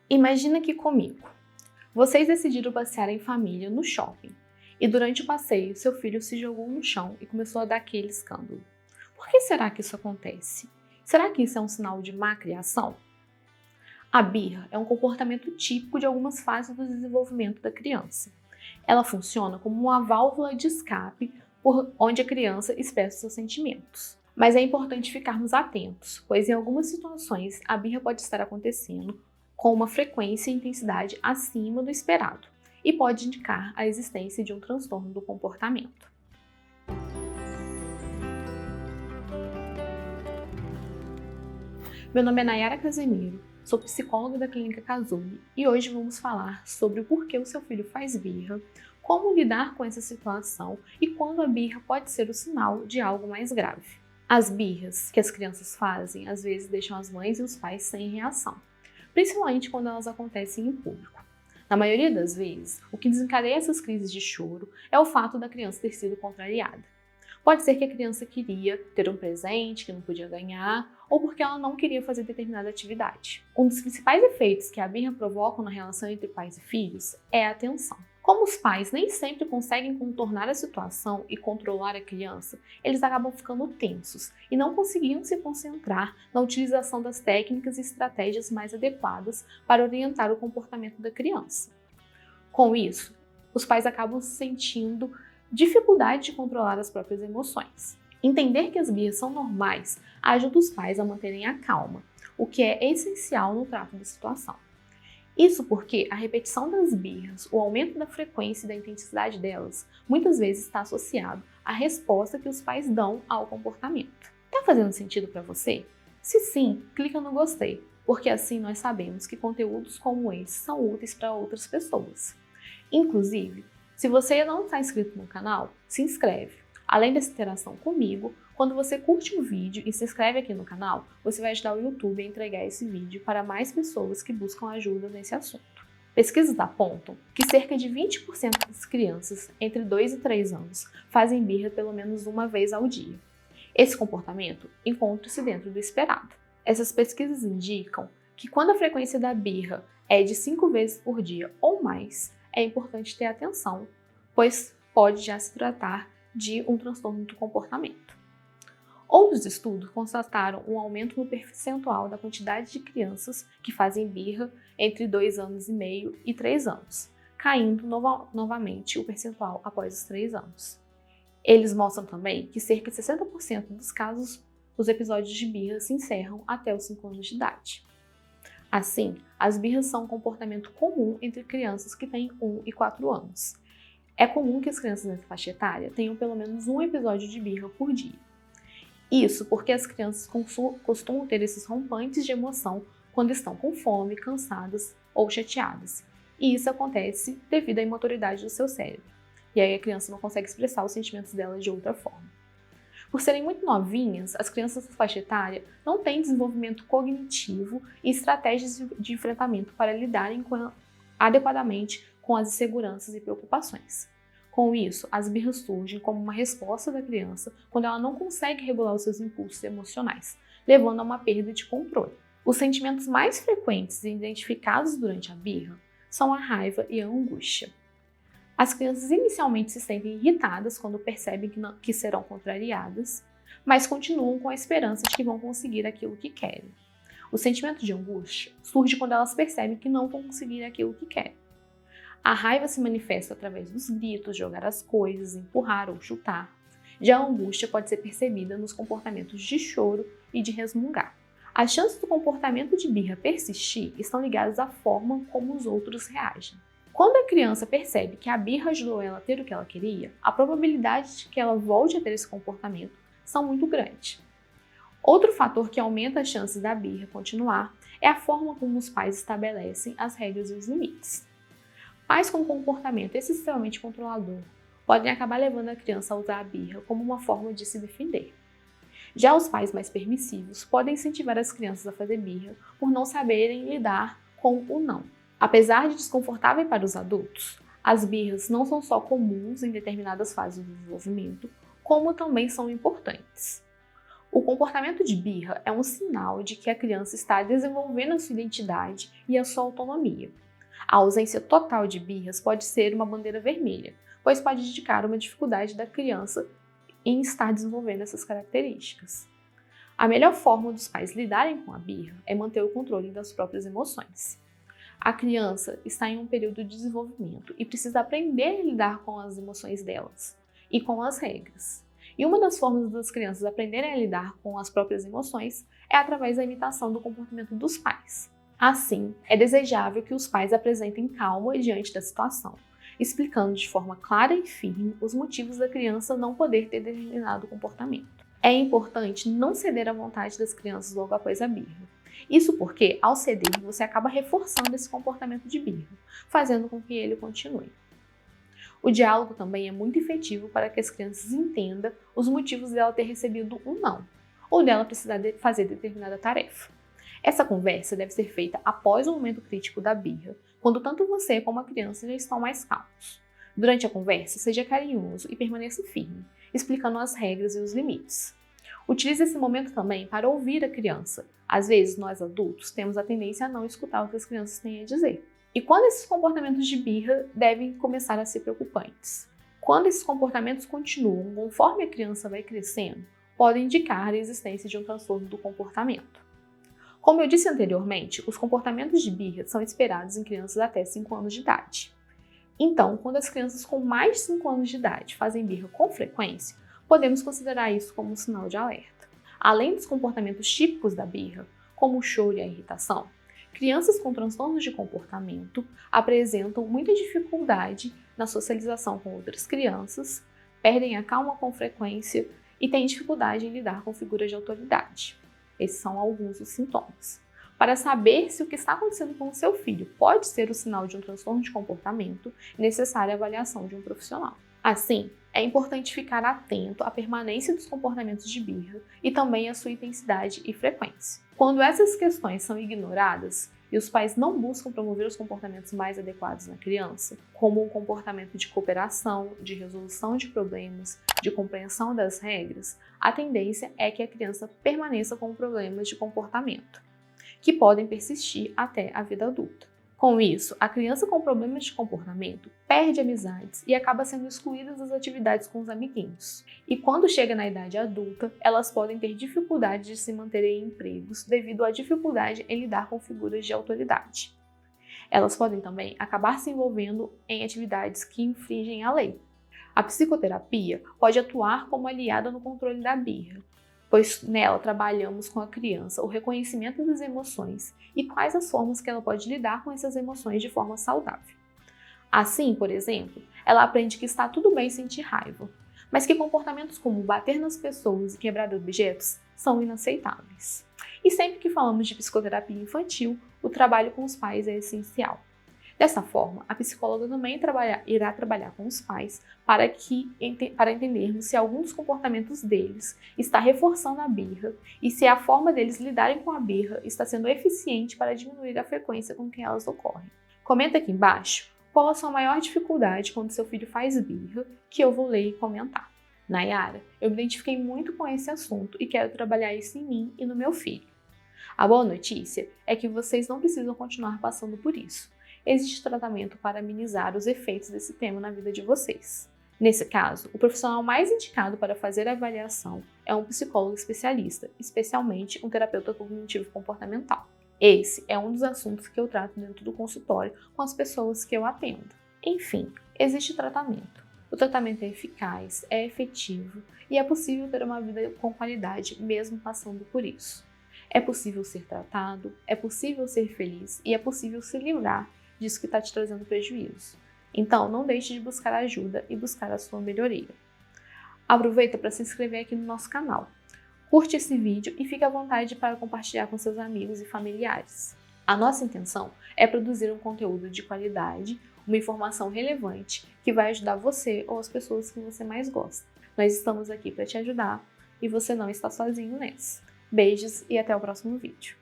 Imagina que comigo, vocês decidiram passear em família no shopping e durante o passeio seu filho se jogou no chão e começou a dar aquele escândalo. Por que será que isso acontece? Será que isso é um sinal de má criação? A birra é um comportamento típico de algumas fases do desenvolvimento da criança. Ela funciona como uma válvula de escape por onde a criança expressa seus sentimentos. Mas é importante ficarmos atentos, pois em algumas situações a birra pode estar acontecendo com uma frequência e intensidade acima do esperado e pode indicar a existência de um transtorno do comportamento. Meu nome é Nayara Casemiro, sou psicóloga da Clínica Cazoli e hoje vamos falar sobre o porquê o seu filho faz birra, como lidar com essa situação e quando a birra pode ser o sinal de algo mais grave. As birras que as crianças fazem às vezes deixam as mães e os pais sem reação, principalmente quando elas acontecem em público. Na maioria das vezes, o que desencadeia essas crises de choro é o fato da criança ter sido contrariada. Pode ser que a criança queria ter um presente que não podia ganhar, ou porque ela não queria fazer determinada atividade. Um dos principais efeitos que a birra provoca na relação entre pais e filhos é a tensão. Como os pais nem sempre conseguem contornar a situação e controlar a criança, eles acabam ficando tensos e não conseguindo se concentrar na utilização das técnicas e estratégias mais adequadas para orientar o comportamento da criança. Com isso, os pais acabam se sentindo dificuldade de controlar as próprias emoções. Entender que as birras são normais ajuda os pais a manterem a calma, o que é essencial no trato da situação. Isso porque a repetição das birras, o aumento da frequência e da intensidade delas, muitas vezes está associado à resposta que os pais dão ao comportamento. Tá fazendo sentido para você? Se sim, clica no gostei, porque assim nós sabemos que conteúdos como esse são úteis para outras pessoas. Inclusive, se você não está inscrito no canal, se inscreve. Além dessa interação comigo, quando você curte o vídeo e se inscreve aqui no canal, você vai ajudar o YouTube a entregar esse vídeo para mais pessoas que buscam ajuda nesse assunto. Pesquisas apontam que cerca de 20% das crianças entre 2 e 3 anos fazem birra pelo menos uma vez ao dia. Esse comportamento encontra-se dentro do esperado. Essas pesquisas indicam que quando a frequência da birra é de 5 vezes por dia ou mais, é importante ter atenção, pois pode já se tratar de um transtorno do comportamento. Outros estudos constataram um aumento no percentual da quantidade de crianças que fazem birra entre 2 anos e meio e 3 anos, caindo novamente o percentual após os 3 anos. Eles mostram também que cerca de 60% dos casos, os episódios de birra se encerram até os 5 anos de idade. Assim, as birras são um comportamento comum entre crianças que têm 1 e 4 anos. É comum que as crianças nessa faixa etária tenham pelo menos um episódio de birra por dia. Isso porque as crianças costumam ter esses rompantes de emoção quando estão com fome, cansadas ou chateadas. E isso acontece devido à imaturidade do seu cérebro. E aí a criança não consegue expressar os sentimentos dela de outra forma. Por serem muito novinhas, as crianças dessa faixa etária não têm desenvolvimento cognitivo e estratégias de enfrentamento para lidarem adequadamente com as inseguranças e preocupações. Com isso, as birras surgem como uma resposta da criança quando ela não consegue regular os seus impulsos emocionais, levando a uma perda de controle. Os sentimentos mais frequentes e identificados durante a birra são a raiva e a angústia. As crianças inicialmente se sentem irritadas quando percebem que serão contrariadas, mas continuam com a esperança de que vão conseguir aquilo que querem. O sentimento de angústia surge quando elas percebem que não vão conseguir aquilo que querem. A raiva se manifesta através dos gritos, jogar as coisas, empurrar ou chutar. Já a angústia pode ser percebida nos comportamentos de choro e de resmungar. As chances do comportamento de birra persistir estão ligadas à forma como os outros reagem. Quando a criança percebe que a birra ajudou ela a ter o que ela queria, a probabilidade de que ela volte a ter esse comportamento são muito grandes. Outro fator que aumenta as chances da birra continuar é a forma como os pais estabelecem as regras e os limites. Pais com comportamento excessivamente controlador podem acabar levando a criança a usar a birra como uma forma de se defender. Já os pais mais permissivos podem incentivar as crianças a fazer birra por não saberem lidar com o não. Apesar de desconfortável para os adultos, as birras não são só comuns em determinadas fases do desenvolvimento, como também são importantes. O comportamento de birra é um sinal de que a criança está desenvolvendo a sua identidade e a sua autonomia. A ausência total de birras pode ser uma bandeira vermelha, pois pode indicar uma dificuldade da criança em estar desenvolvendo essas características. A melhor forma dos pais lidarem com a birra é manter o controle das próprias emoções. A criança está em um período de desenvolvimento e precisa aprender a lidar com as emoções delas e com as regras. E uma das formas das crianças aprenderem a lidar com as próprias emoções é através da imitação do comportamento dos pais. Assim, é desejável que os pais apresentem calma diante da situação, explicando de forma clara e firme os motivos da criança não poder ter determinado comportamento. É importante não ceder à vontade das crianças logo após a birra. Isso porque, ao ceder, você acaba reforçando esse comportamento de birra, fazendo com que ele continue. O diálogo também é muito efetivo para que as crianças entendam os motivos dela ter recebido um não, ou dela precisar fazer determinada tarefa. Essa conversa deve ser feita após o momento crítico da birra, quando tanto você como a criança já estão mais calmos. Durante a conversa, seja carinhoso e permaneça firme, explicando as regras e os limites. Utilize esse momento também para ouvir a criança. Às vezes, nós adultos temos a tendência a não escutar o que as crianças têm a dizer. E quando esses comportamentos de birra devem começar a ser preocupantes? Quando esses comportamentos continuam conforme a criança vai crescendo, podem indicar a existência de um transtorno do comportamento. Como eu disse anteriormente, os comportamentos de birra são esperados em crianças até 5 anos de idade. Então, quando as crianças com mais de 5 anos de idade fazem birra com frequência, podemos considerar isso como um sinal de alerta. Além dos comportamentos típicos da birra, como o choro e a irritação, crianças com transtornos de comportamento apresentam muita dificuldade na socialização com outras crianças, perdem a calma com frequência e têm dificuldade em lidar com figuras de autoridade. Esses são alguns dos sintomas. Para saber se o que está acontecendo com o seu filho pode ser o sinal de um transtorno de comportamento, é necessária a avaliação de um profissional. Assim, é importante ficar atento à permanência dos comportamentos de birra e também à sua intensidade e frequência. Quando essas questões são ignoradas e os pais não buscam promover os comportamentos mais adequados na criança, como um comportamento de cooperação, de resolução de problemas, de compreensão das regras, a tendência é que a criança permaneça com problemas de comportamento, que podem persistir até a vida adulta. Com isso, a criança com problemas de comportamento perde amizades e acaba sendo excluída das atividades com os amiguinhos. E quando chega na idade adulta, elas podem ter dificuldade de se manter em empregos devido à dificuldade em lidar com figuras de autoridade. Elas podem também acabar se envolvendo em atividades que infringem a lei. A psicoterapia pode atuar como aliada no controle da birra, pois nela trabalhamos com a criança o reconhecimento das emoções e quais as formas que ela pode lidar com essas emoções de forma saudável. Assim, por exemplo, ela aprende que está tudo bem sentir raiva, mas que comportamentos como bater nas pessoas e quebrar objetos são inaceitáveis. E sempre que falamos de psicoterapia infantil, o trabalho com os pais é essencial. Dessa forma, a psicóloga também irá trabalhar com os pais para entendermos se algum dos comportamentos deles está reforçando a birra e se a forma deles lidarem com a birra está sendo eficiente para diminuir a frequência com que elas ocorrem. Comenta aqui embaixo qual a sua maior dificuldade quando seu filho faz birra, que eu vou ler e comentar. Nayara, eu me identifiquei muito com esse assunto e quero trabalhar isso em mim e no meu filho. A boa notícia é que vocês não precisam continuar passando por isso. Existe tratamento para amenizar os efeitos desse tema na vida de vocês. Nesse caso, o profissional mais indicado para fazer a avaliação é um psicólogo especialista, especialmente um terapeuta cognitivo-comportamental. Esse é um dos assuntos que eu trato dentro do consultório com as pessoas que eu atendo. Enfim, existe tratamento. O tratamento é eficaz, é efetivo e é possível ter uma vida com qualidade mesmo passando por isso. É possível ser tratado, é possível ser feliz e é possível se livrar disso que está te trazendo prejuízo. Então, não deixe de buscar ajuda e buscar a sua melhoria. Aproveita para se inscrever aqui no nosso canal. Curte esse vídeo e fique à vontade para compartilhar com seus amigos e familiares. A nossa intenção é produzir um conteúdo de qualidade, uma informação relevante que vai ajudar você ou as pessoas que você mais gosta. Nós estamos aqui para te ajudar e você não está sozinho nessa. Beijos e até o próximo vídeo.